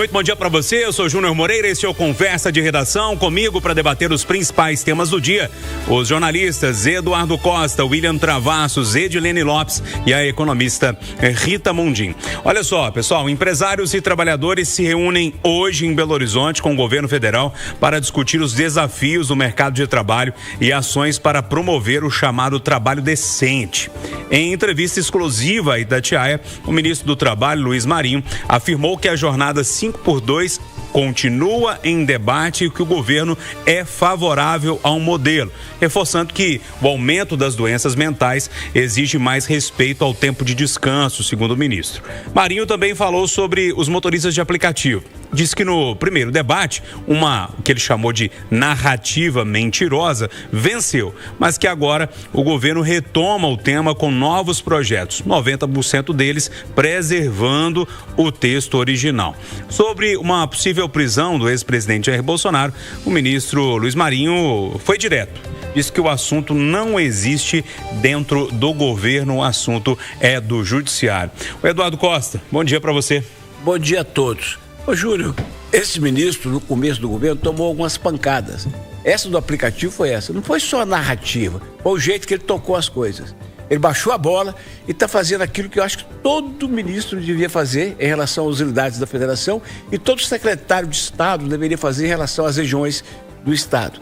Muito bom dia para você, eu sou Júnior Moreira, esse é o Conversa de Redação, comigo para debater os principais temas do dia. Os jornalistas Eduardo Costa, William Travassos, Edilene Lopes e a economista Rita Mundim. Olha só, pessoal, empresários e trabalhadores se reúnem hoje em Belo Horizonte com o governo federal para discutir os desafios do mercado de trabalho e ações para promover o chamado trabalho decente. Em entrevista exclusiva à Itatiaia, o ministro do Trabalho, Luiz Marinho, afirmou que a jornada 5x2 continua em debate e que o governo é favorável ao modelo, reforçando que o aumento das doenças mentais exige mais respeito ao tempo de descanso, segundo o ministro. Marinho também falou sobre os motoristas de aplicativo. Diz que no primeiro debate, o que ele chamou de narrativa mentirosa venceu, mas que agora o governo retoma o tema com novos projetos, 90% deles preservando o texto original. Sobre uma possível prisão do ex-presidente Jair Bolsonaro, o ministro Luiz Marinho foi direto. Disse que o assunto não existe dentro do governo, o assunto é do judiciário. O Eduardo Costa, bom dia para você. Bom dia a todos. Ô Júlio, esse ministro no começo do governo tomou algumas pancadas. Essa do aplicativo foi essa, não foi só a narrativa, foi o jeito que ele tocou as coisas. Ele baixou a bola e está fazendo aquilo que eu acho que todo ministro devia fazer em relação às unidades da federação e todo secretário de Estado deveria fazer em relação às regiões do Estado.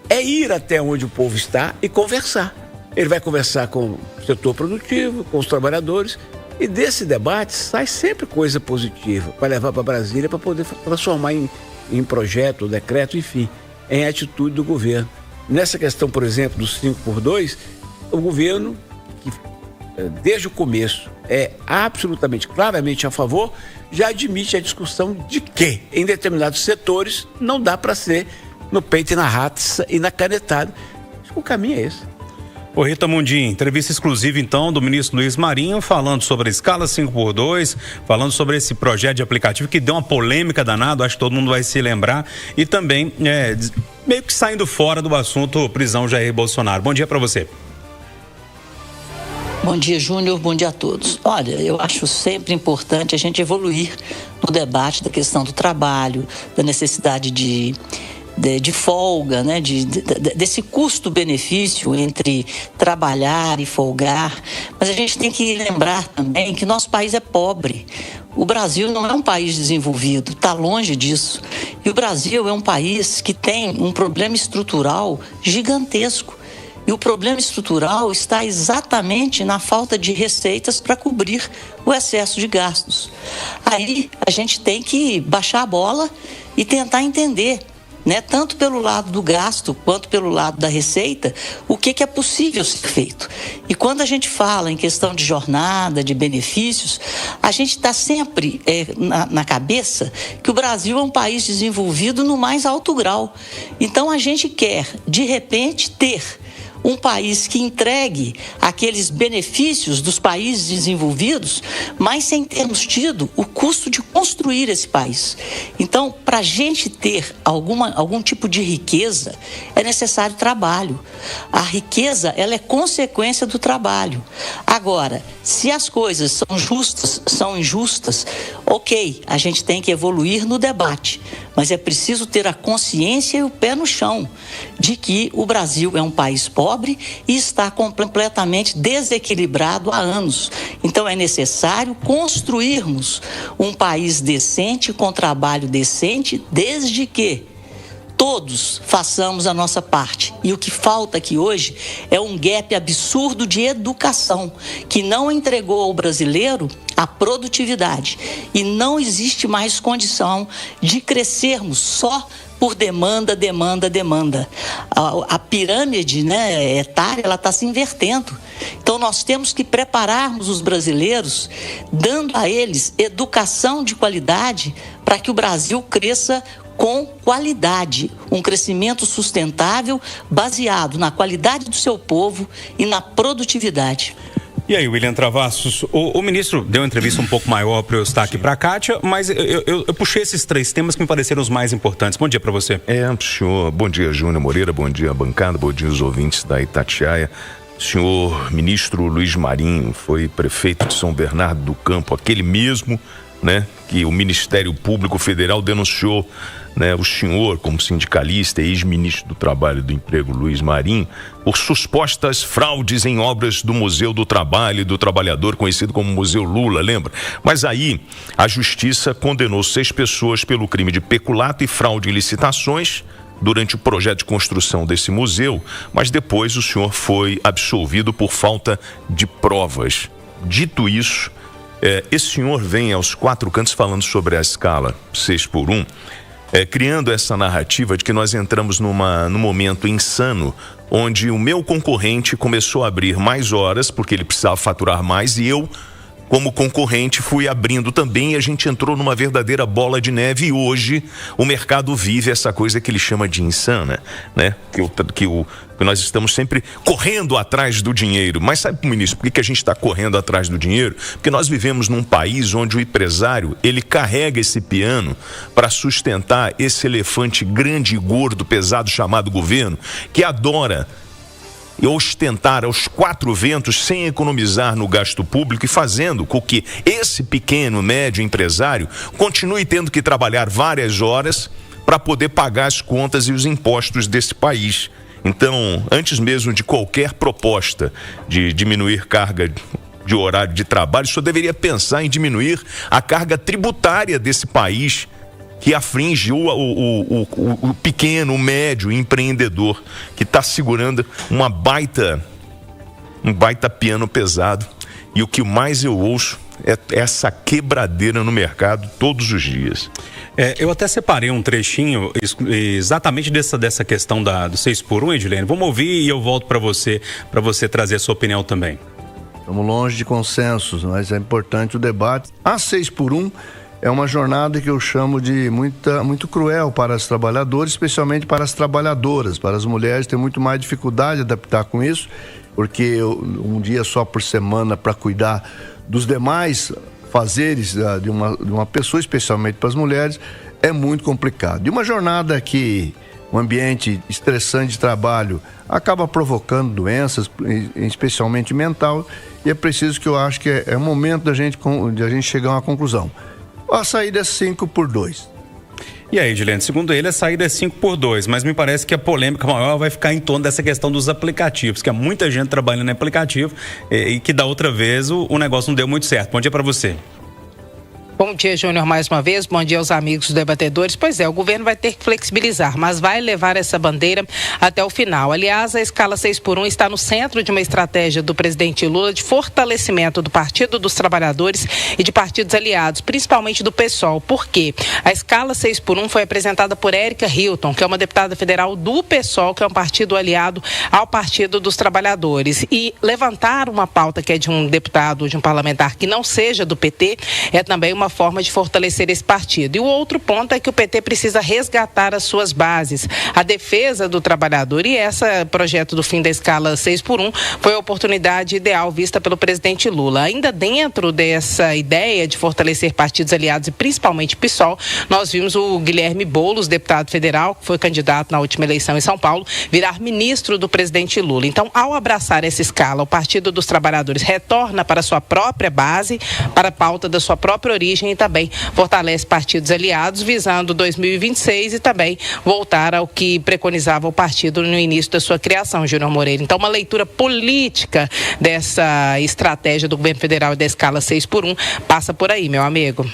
É ir até onde o povo está e conversar. Ele vai conversar com o setor produtivo, com os trabalhadores, e desse debate sai sempre coisa positiva para levar para Brasília para poder transformar em projeto, decreto, enfim, em atitude do governo. Nessa questão, por exemplo, do 5x2, o governo, que desde o começo é absolutamente, claramente a favor, já admite a discussão de que em determinados setores não dá para ser no peito e na raça e na canetada. Acho que o caminho é esse. Ô Rita Mundim, entrevista exclusiva então do ministro Luiz Marinho, falando sobre a escala 5x2, falando sobre esse projeto de aplicativo que deu uma polêmica danada, acho que todo mundo vai se lembrar, e também meio que saindo fora do assunto prisão Jair Bolsonaro. Bom dia para você. Bom dia, Júnior, bom dia a todos. Olha, eu acho sempre importante a gente evoluir no debate da questão do trabalho, da necessidade de folga, né? Desse custo-benefício entre trabalhar e folgar. Mas a gente tem que lembrar também que nosso país é pobre. O Brasil não é um país desenvolvido, está longe disso. E o Brasil é um país que tem um problema estrutural gigantesco. E o problema estrutural está exatamente na falta de receitas para cobrir o excesso de gastos. Aí a gente tem que baixar a bola e tentar entender, né, tanto pelo lado do gasto quanto pelo lado da receita, o que é possível ser feito. E quando a gente fala em questão de jornada, de benefícios, a gente está sempre na cabeça que o Brasil é um país desenvolvido no mais alto grau. Então a gente quer, de repente, ter um país que entregue aqueles benefícios dos países desenvolvidos, mas sem termos tido o custo de construir esse país. Então, para a gente ter algum tipo de riqueza, é necessário trabalho. A riqueza, ela é consequência do trabalho. Agora, se as coisas são justas, são injustas, ok, a gente tem que evoluir no debate, mas é preciso ter a consciência e o pé no chão de que o Brasil é um país pobre e está completamente desequilibrado há anos. Então é necessário construirmos um país decente, com trabalho decente, desde que todos façamos a nossa parte. E o que falta aqui hoje é um gap absurdo de educação, que não entregou ao brasileiro a produtividade. E não existe mais condição de crescermos só por demanda. A pirâmide, né, etária, ela está se invertendo. Então nós temos que prepararmos os brasileiros, dando a eles educação de qualidade para que o Brasil cresça com qualidade, um crescimento sustentável baseado na qualidade do seu povo e na produtividade. E aí, William Travassos, o ministro deu uma entrevista um pouco maior para eu estar aqui para a Kátia, mas eu puxei esses 3 temas que me pareceram os mais importantes. Bom dia para você. Senhor. Bom dia, Júnior Moreira, bom dia, bancada, bom dia, os ouvintes da Itatiaia. Senhor ministro Luiz Marinho foi prefeito de São Bernardo do Campo, aquele mesmo né, que o Ministério Público Federal denunciou, né, o senhor, como sindicalista, ex-ministro do Trabalho e do Emprego, Luiz Marinho, por supostas fraudes em obras do Museu do Trabalho e do Trabalhador, conhecido como Museu Lula, lembra? Mas aí a Justiça condenou 6 pessoas pelo crime de peculato e fraude em licitações durante o projeto de construção desse museu, mas depois o senhor foi absolvido por falta de provas. Dito isso, esse senhor vem aos 4 cantos falando sobre a escala 6x1, criando essa narrativa de que nós entramos num momento insano, onde o meu concorrente começou a abrir mais horas, porque ele precisava faturar mais, e eu, como concorrente, fui abrindo também, e a gente entrou numa verdadeira bola de neve, e hoje o mercado vive essa coisa que ele chama de insana, né? Que nós estamos sempre correndo atrás do dinheiro. Mas sabe, ministro, por que a gente está correndo atrás do dinheiro? Porque nós vivemos num país onde o empresário, ele carrega esse piano para sustentar esse elefante grande e gordo, pesado, chamado governo, que adora e ostentar aos 4 ventos sem economizar no gasto público e fazendo com que esse pequeno, médio empresário continue tendo que trabalhar várias horas para poder pagar as contas e os impostos desse país. Então, antes mesmo de qualquer proposta de diminuir carga de horário de trabalho, o senhor deveria pensar em diminuir a carga tributária desse país, que aflige o pequeno, o médio empreendedor, que está segurando um baita piano pesado. E o que mais eu ouço é essa quebradeira no mercado todos os dias. Eu até separei um trechinho exatamente dessa questão do 6x1, Edilene. Vamos ouvir e eu volto para você trazer a sua opinião também. Estamos longe de consensos, mas é importante o debate. A 6x1 é uma jornada que eu chamo de muito cruel para os trabalhadores, especialmente para as trabalhadoras. Para as mulheres tem muito mais dificuldade de adaptar com isso, porque um dia só por semana para cuidar dos demais fazeres de uma pessoa, especialmente para as mulheres, é muito complicado. E uma jornada que um ambiente estressante de trabalho acaba provocando doenças, especialmente mental, e é preciso que eu acho que é o momento de a gente chegar a uma conclusão. A saída é 5x2. E aí, Edilene, segundo ele, a saída é 5x2, mas me parece que a polêmica maior vai ficar em torno dessa questão dos aplicativos, que há muita gente trabalhando em aplicativo e que da outra vez o negócio não deu muito certo. Bom dia para você. Bom dia, Júnior, mais uma vez. Bom dia aos amigos dos debatedores. Pois é, o governo vai ter que flexibilizar, mas vai levar essa bandeira até o final. Aliás, a escala 6x1 está no centro de uma estratégia do presidente Lula de fortalecimento do Partido dos Trabalhadores e de partidos aliados, principalmente do PSOL. Por quê? A escala 6x1 foi apresentada por Érica Hilton, que é uma deputada federal do PSOL, que é um partido aliado ao Partido dos Trabalhadores. E levantar uma pauta que é de um deputado, de um parlamentar que não seja do PT, é também uma forma de fortalecer esse partido. E o outro ponto é que o PT precisa resgatar as suas bases, a defesa do trabalhador, e esse projeto do fim da escala 6x1 foi a oportunidade ideal vista pelo presidente Lula. Ainda dentro dessa ideia de fortalecer partidos aliados e principalmente PSOL, nós vimos o Guilherme Boulos, deputado federal, que foi candidato na última eleição em São Paulo, virar ministro do presidente Lula. Então, ao abraçar essa escala, o Partido dos Trabalhadores retorna para a sua própria base, para a pauta da sua própria origem, e também fortalece partidos aliados, visando 2026 e também voltar ao que preconizava o partido no início da sua criação, Júnior Moreira. Então, uma leitura política dessa estratégia do governo federal e da escala 6x1 passa por aí, meu amigo.